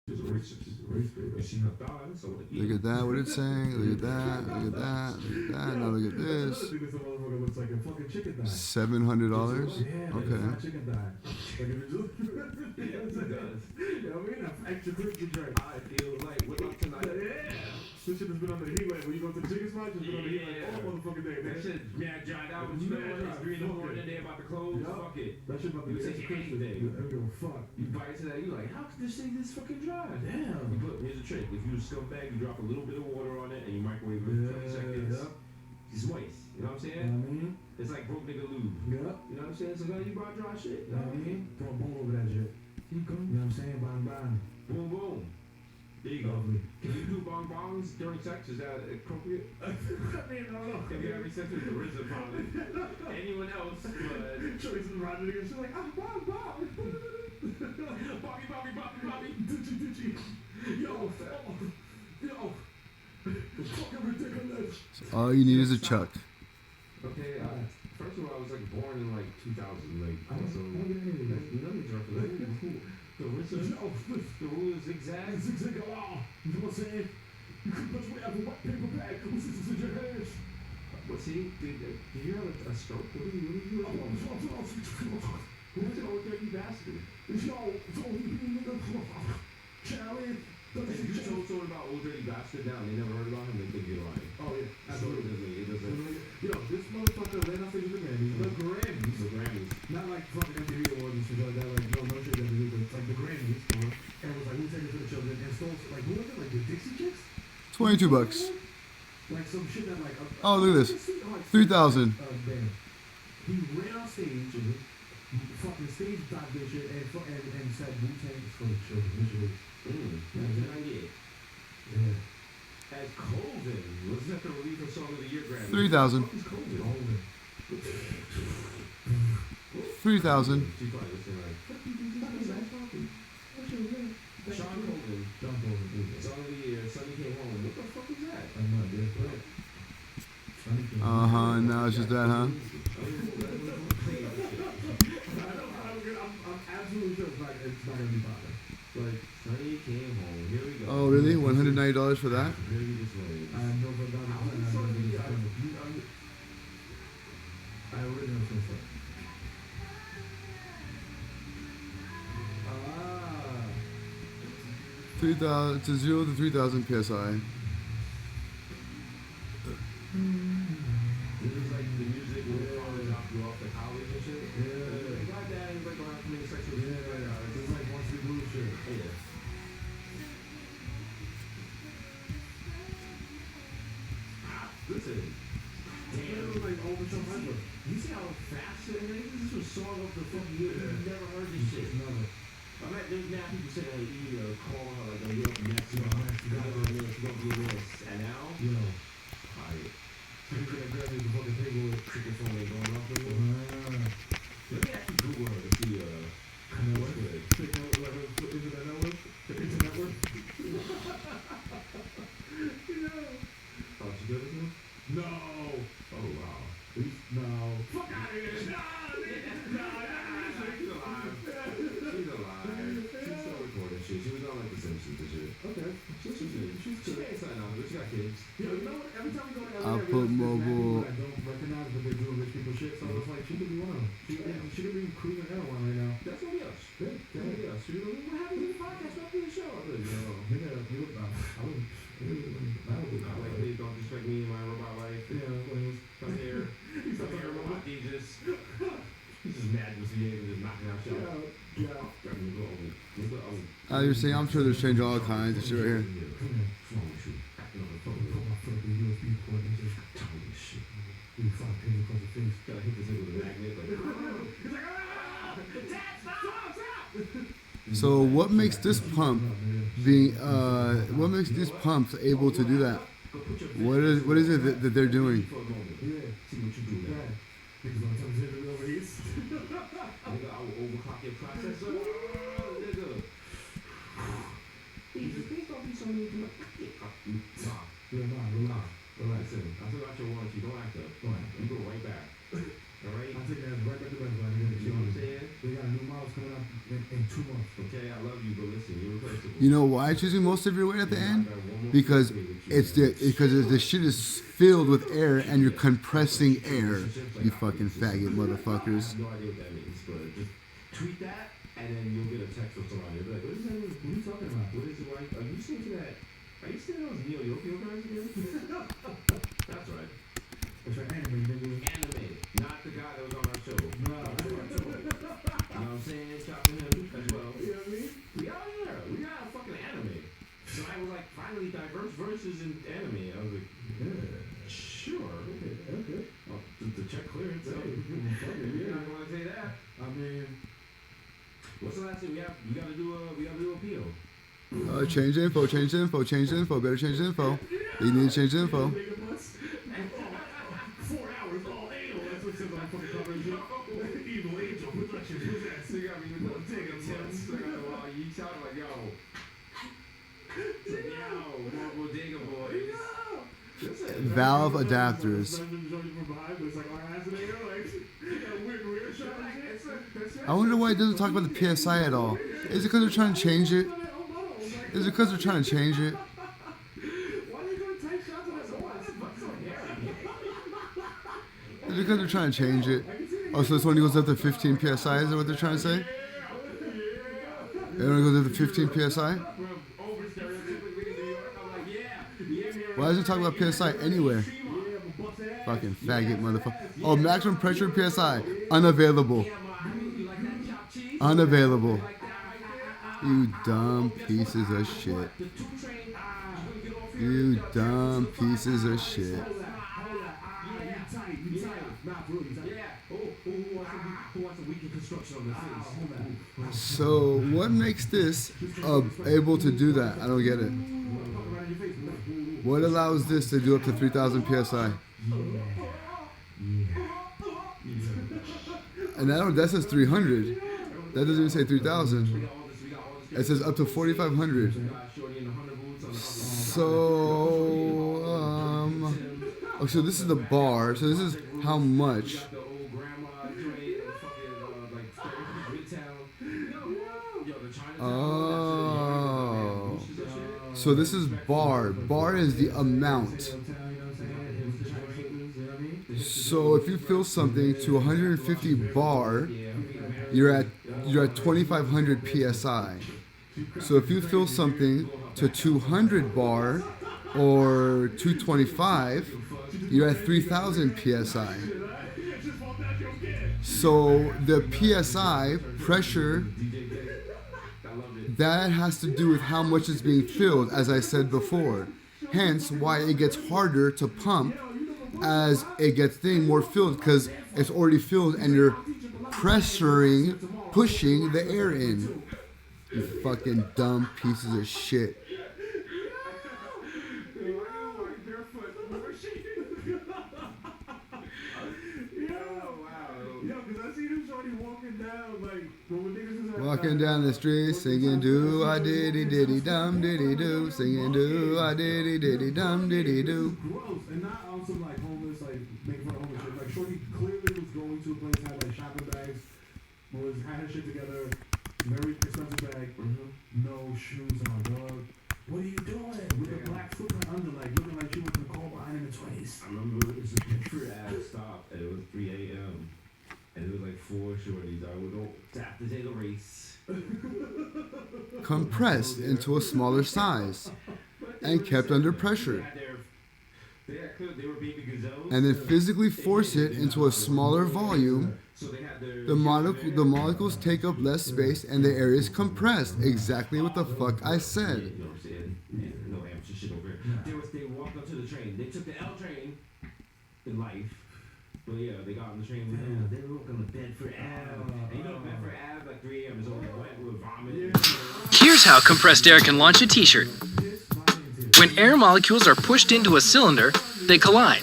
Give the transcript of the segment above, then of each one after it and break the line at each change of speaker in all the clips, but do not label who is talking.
She's a racist. You see her thighs? I want to eat.
Look at that, what it's saying. Look at that. Look at that. Look at that. Now look at this.
Another thing this motherfucker looks like a fucking chicken thigh.
$700.
Yeah, like
Okay.
a chicken thigh. Like if it just, yeah, it does. You know what I mean? That's extra crispy drink. I feel like what about tonight? Yeah. This shit has been on the heat lamp. When you go to the chicken spot, it's been on the heat lamp all motherfucking day.
That shit mad dried out, but you know what? It's 3 in the morning, they about to close. Fuck it.
That shit about to be extra crispy. I don't give a fuck.
You bite into that, you like, how could this thing this fucking dry?
Damn.
Here's a trick. If you scumbag, you drop a little bit of water on it and you microwave it for 20 seconds. It's moist. You know what I'm saying?
You know what I mean?
It's like broke nigga lube.
Yep.
You know what I'm saying? So now you brought dry shit.
You know what I mean? Throw a bowl over that shit.
Keep going.
You know what I'm saying? Bang, bang.
Boom, boom. There you go.
Lovely.
Can you do bong bongs during sex? Is that appropriate?
I mean, I don't know.
If you have any sex with the RZA, probably. Anyone else, but...
Choice is riding again. She's like, ah, bong, bong.
Bobby, Bobby, Bobby, Bobby.
Digi. Yo. Fucking ridiculous.
So all you need is a chuck.
Okay, first of all, I was like born in like 2000, like
I don't
so.
get any of that.
None of these records. The rule is zigzag.
Zigzag along. You know what I'm saying? You could much whatever wet paper bag. What's this in your hands?
What? See, did you have a stroke? What are you? Who was an old dirty bastard?
Yo, it's only being in the Charlie.
If you told someone about old dirty bastard now and they never heard about him, they think you're lying.
Oh yeah, absolutely.
It doesn't.
Yo, this motherfucker ran off into the Grammys. The Grammys.
The Grammys.
Not like fucking MTV awards and shit like that. Like no shit that they do, but it's like the Grammys. And it was like, we take it for the children. And stole like who was it? Like the Dixie Chicks?
$22.
Like some shit that like.
Oh, look at this. 3,000.
Damn. He ran off stage, fucking stage dived this shit, and said Wu-Tang is for the children. Literally. Yeah.
As Colvin was at the release of Song of the Year Grammy.
3,000.
What is Colvin?
3,000.
She's probably listening like, Sean Colvin. Song of the Year, Sunny Came Home. What the fuck is that?
I know, dude.
Uh-huh, now it's just that, huh?
I'm absolutely sure it's not gonna be bothered. Like,
Sunny Came Home. Here we go.
Oh, really? $190 for that?
Maybe this way.
I have no doubt I already know so far. Ah.
3,000 to 0 to 3,000 PSI.
This is like the music where they always knock you off the college and shit.
Yeah.
My dad, he's like around committing sexual
Yeah, it's like once we move shit.
Yeah. Listen. Damn.
It was like over some hundred.
You see how fast it is? This was song of the fucking year. You've never heard this shit.
Never.
I bet there's now people saying like you call her like you're up next month. You're gonna do this. And now?
Yo.
Alright.
Speaking of Grammy, the fucking table with
Cricket phone ain't going off anymore.
Ah.
Let me actually Google her to see
Network?
good.
Internet network? The internet network?
Oh, she good with me?
No!
Oh wow.
No. Fuck out of here! No!
She's alive. She's alive. She's still recording shit. She was on like The Simpsons and shit.
Okay.
She's ain't signing on, but she got kids.
You know what? Every time we go to LA,
Output mobile.
I don't recognize what they do rich people shit, so it's like, she could be one of them. She could be cruising everyone right now.
That's gonna be us.
Yeah.
That's gonna be us. She was like, what happened to the podcast? What happened to the show? I was like, no.
Yeah, you look I would
I'm like, please don't disrespect me in my robot life.
Yeah, when it was
Come here. Come here, robot Jesus. He's just mad with the and just knocking out shit.
Yeah.
You're saying, I'm sure there's changing all kinds of shit right here.
Come here. What's wrong with you? Put my foot up in the USB port and just tell me this shit. You fucking pain across the face.
Gotta hit this thing with a magnet. Like,
He's like, ah! Dad, stop!
So what makes this pump what makes this pump able to do that? What is it that they're doing?
Yeah.
See what you do now.
Niggas wanna tell me it overheats.
Nigga, I will overclock your processor. Nigga. Please don't be so mean to me.
Yeah, nah, relax.
Listen, I took out your warranty. Don't act up. You go right back. Alright?
I'll take that right back to bed, buddy.
You know what I'm saying?
They got a new models coming out in 2 months.
Okay, I love you, but listen, you're replaceable.
You know why it's using most of your weight at the end? Because the shit is filled with air and you're compressing air. You fucking faggot motherfuckers.
I have no idea what that means, but just tweet that, and then you'll get a text from somebody. You'll be like, what does that mean? What are you talking about? What is it like? Are you saying that? Are you saying those Neo-Yokio guys again? That's right.
It's an anime, nigga.
Animated, not the guy that was on our show.
No, that's what I told you.
You know what I'm saying? Shout to him as well.
You know what I mean?
We out here. We got a fucking anime. So I was like, finally, diverse verses in anime. I was like,
Yeah.
sure.
Okay.
Oh, the check cleared, so
Yeah.
you're not gonna say that.
I mean,
What's the last thing we have? We gotta do a PO.
Change the info, change the info, change the info. Better change the info. You need to change the info.
4 hours all anal. That's what it says on the fucking cover. Evil angel. What's that shit? What's that?
So you got me with no tickets. You sound like yo. It's like, yo, more bodega boys.
Valve adapters. I wonder why it doesn't talk about the PSI at all. Is it because they're trying to change it? Is it because they're trying to change it? Is it because they're trying to change it? Oh, so this one goes up to 15 PSI, is that what they're trying to say? It only goes up to 15 PSI? Why does it talk about PSI anywhere? Fucking faggot motherfucker. Oh, maximum pressure in PSI. Unavailable. Unavailable. You dumb pieces of shit. You dumb pieces of shit. So what makes this able to do that? I don't get it. What allows this to do up to 3,000 PSI? And that says 300. That doesn't even say 3,000. It says up to 4,500. So, oh, so this is the bar. So this is how much. Oh. So this is bar. Bar is the amount. So if you fill something to 150 bar, you're at 2,500 PSI. So if you fill something to 200 bar or 225, you're at 3,000 PSI. So the PSI pressure, that has to do with how much is being filled, as I said before. Hence why it gets harder to pump as it gets more filled, because it's already filled and you're pushing the air in. You fucking dumb pieces of shit. Walking down the street singing do I diddy diddy dum diddy do, singing do I diddy diddy dum diddy do.
Gross, and not on some like homeless, like making fun of homeless shit. Like Shorty clearly was going to a place, had like shopping bags, had her shit together, very expensive bag, no shoes on, dog. What are you doing? With the black footprint under, like looking like she went to the call behind in the 20s.
I remember it was a picture at a stop, and it was 3 a.m. And it was like 4 shorties. I would go have to take a race.
Compressed into a smaller size and kept under pressure. And then physically force it into a smaller volume. The molecules take up less space and the area is compressed. Exactly what the fuck I said.
You know what I'm saying? No amateur shit over here. They walked up to the train. They took the L train in life. But yeah, they got on the train with them. They were walking to Bedford Ave. And you know Bedford Ave, like 3 a.m. is only wet with vomit.
Here's how compressed air can launch a t-shirt. When air molecules are pushed into a cylinder, they collide.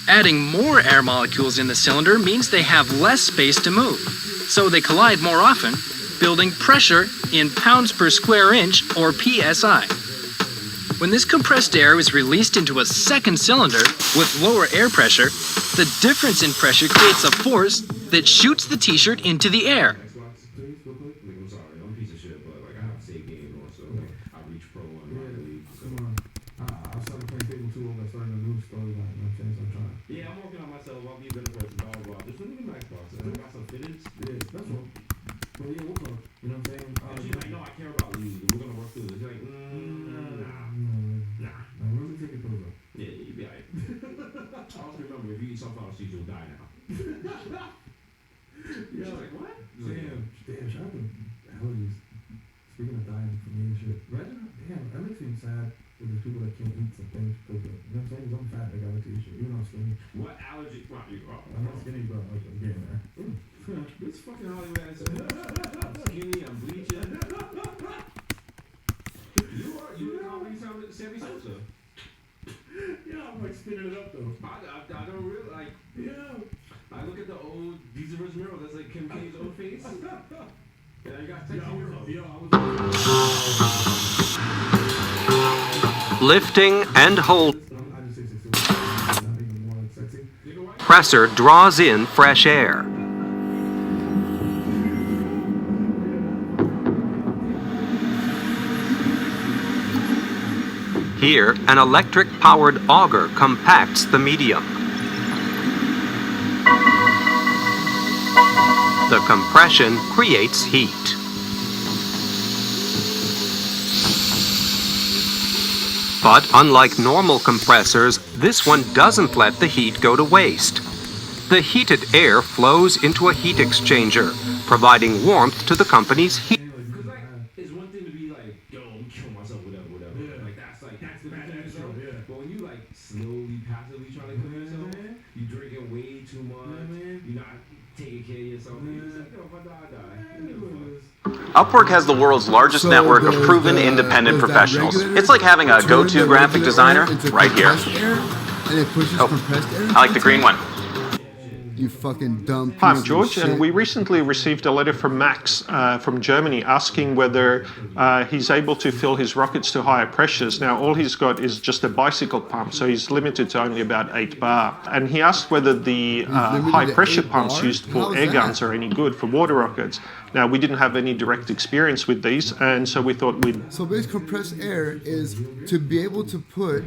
Adding more air molecules in the cylinder means they have less space to move. So they collide more often, building pressure in pounds per square inch, or PSI. When this compressed air is released into a second cylinder with lower air pressure, the difference in pressure creates a force that shoots the t-shirt into the air.
Xbox, please, real quick. Like, I'm sorry, I'm a piece of shit, but like I have a save game on, so like I reach pro on Rocket League. So.
Come on. I started playing Fable 2 over starting a new storyline. You know what I'm saying? So I'm trying.
Yeah, I'm working on myself. I'll be a better person. Blah blah blah. Just let me get my Xbox. I got some fitteds.
Yeah, that's all. But yeah, we'll talk. You know what I'm saying?
And she's like, no, I care about you. We're gonna work through this. You're like, nah.
Really take it over.
Yeah, you'll be alright. Also remember, if you eat sunflower seeds, you'll die now.
Yeah.
She's like, what?
Damn, shout out to allergies. Speaking of dying for me and shit. Right now, damn, that makes me sad with the people that can't eat some things because, you know what I'm saying? 'Cause I'm fat, I got allergies shit. Even though I'm skinny.
What allergy? Well,
I'm not skinny, but I'm getting there.
This fucking Hollywood ass. I'm skinny, I'm bleaching. You look how many times Sammy Sosa.
Yeah, I'm like spinning it up though.
I don't really like.
Yeah.
I look at the old Visa vs. Miro, that's like Kim K's old face. And I got sexy Miro.
Lifting and hold.
I just say sexy. Not even more like sexy.
Compressor draws in fresh air. Here, an electric-powered auger compacts the medium. The compression creates heat. But unlike normal compressors, this one doesn't let the heat go to waste. The heated air flows into a heat exchanger, providing warmth to the company's heat.
Because like, it's one thing to be like, yo, I'm killing myself, whatever.
Yeah.
Like that's the
That's
natural.
yeah.
But when you like slowly, passively trying to kill yourself, you drinking way too much. You're not taking care of yourself. You're just like, yo, if I die, I die.
Upwork has the world's largest network of proven independent professionals. It's like having a go-to graphic designer right here.
And it pushes compressed air.
I like the green one.
You fucking dumb piece
Hi, I'm
of
George,
shit.
and we recently received a letter from Max from Germany asking whether he's able to fill his rockets to higher pressures. Now, all he's got is just a bicycle pump, so he's limited to only about 8 bar. And he asked whether the high pressure
8
pumps
bar?
used for
How's
air
that?
guns are any good for water rockets. Now, we didn't have any direct experience with these, and so we thought we'd...
So basically, compressed air is to be able to put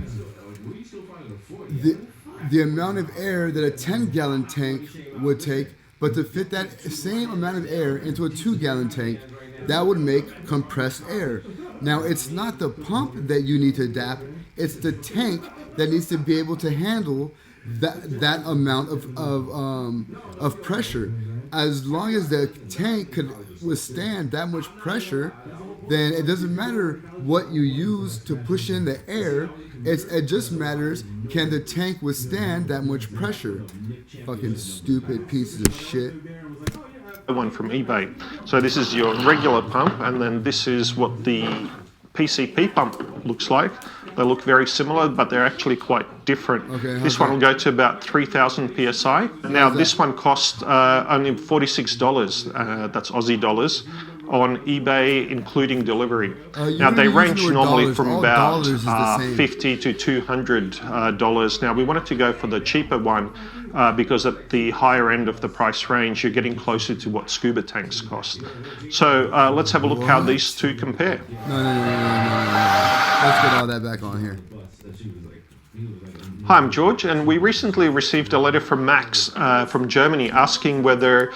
the amount of air that a 10-gallon tank would take, but to fit that same amount of air into a 2-gallon tank, that would make compressed air. Now, it's not the pump that you need to adapt, it's the tank that needs to be able to handle that amount of pressure. As long as the tank could withstand that much pressure, then it doesn't matter what you use to push in the air. It just matters, can the tank withstand that much pressure? Fucking stupid pieces of shit.
one from eBay. So this is your regular pump, and then this is what the PCP pump looks like. They look very similar, but they're actually quite different.
Okay,
this one will go to about 3,000 PSI. Now this one costs only $46, that's Aussie dollars, on eBay, including delivery. Now they range normally from about $50 to $200. Now we wanted to go for the cheaper one because at the higher end of the price range, you're getting closer to what scuba tanks cost. So let's have a look how these two compare.
No. Let's get all that back on here.
Hi, I'm George, and we recently received a letter from Max from Germany asking whether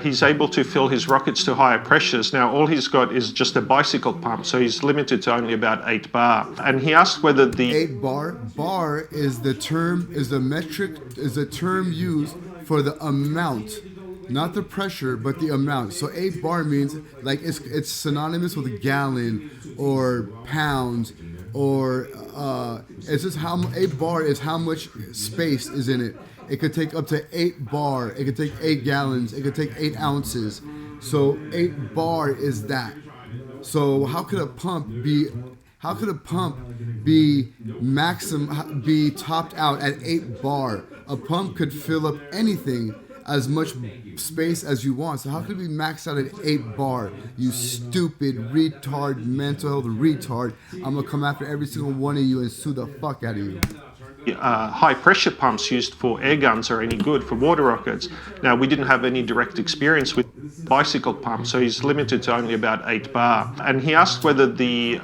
he's able to fill his rockets to higher pressures. Now, all he's got is just a bicycle pump, so he's limited to only about 8 bar. And he asked whether the
8 bar is the term used for the amount, not the pressure, but the amount. So 8 bar means like it's synonymous with gallon or pounds, or it's just how 8 bar is how much space is in it. It could take up to 8 bar. It could take 8 gallons. It could take 8 ounces. So 8 bar is that. So how could a pump be topped out at 8 bar? A pump could fill up anything as much space as you want. So how could we max out at 8 bar? You stupid retard, mental health retard. I'm gonna come after every single one of you and sue the fuck out of you.
High pressure pumps used for air guns are any good for water rockets. Now, we didn't have any direct experience with bicycle pumps, so he's limited to only about 8 bar. And he asked whether the